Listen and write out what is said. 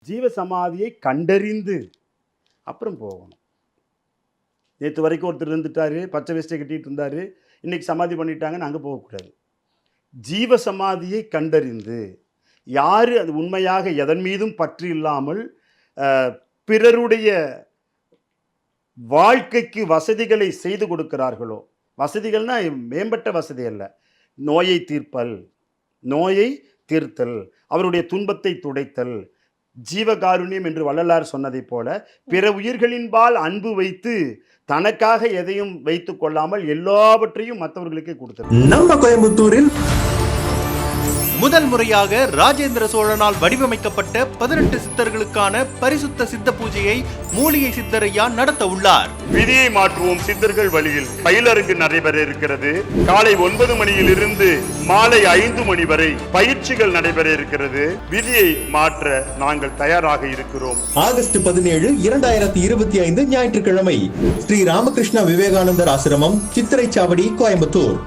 ஜீவ சமாதியை கண்டறிந்து அப்புறம் போகணும். நேற்று வரைக்கும் ஒருத்தர் இருந்துட்டாரு, பச்சை வேஷ்டியை கட்டிட்டு இருந்தாரு, இன்னைக்கு சமாதி பண்ணிட்டாங்கன்னு அங்கே போகக்கூடாது. ஜீவ சமாதியை கண்டறிந்து யார் அது உண்மையாக எதன் மீதும் பற்று இல்லாமல் பிறருடைய வாழ்க்கைக்கு வசதிகளை செய்து கொடுக்கிறார்களோ, வசதிகள்னா மேம்பட்ட வசதி அல்ல, நோயை தீர்த்தல், அவருடைய துன்பத்தை துடைத்தல், ஜீவகாருண்யம் என்று வள்ளலார் சொன்னதைப் போல பிற உயிர்களின்பால் அன்பு வைத்து தனக்காக எதையும் வைத்துக் கொள்ளாமல் எல்லாவற்றையும் மற்றவர்களுக்கு கொடுத்தது. நம்ம கோயம்புத்தூரில் முதல் முறையாக ராஜேந்திர சோழனால் வடிவமைக்கப்பட்ட 18 சித்தர்களுக்கான பரிசுத்த சித்த பூஜையை மூலிகை சித்தரையா நடத்த உள்ளார். விதியை மாற்றுவோம் சித்தர்கள் வழியில் பயிலரங்கு நடைபெற இருக்கிறது. காலை 9 மணியிலிருந்து மாலை 5 மணி வரை பயிற்சிகள் நடைபெற இருக்கிறது. விதியை மாற்ற நாங்கள் தயாராக இருக்கிறோம். ஆகஸ்ட் 17, 2025 ஞாயிற்றுக்கிழமை ஸ்ரீ ராமகிருஷ்ண விவேகானந்தர் ஆசிரமம், சித்திரைச்சாவடி, கோயம்புத்தூர்.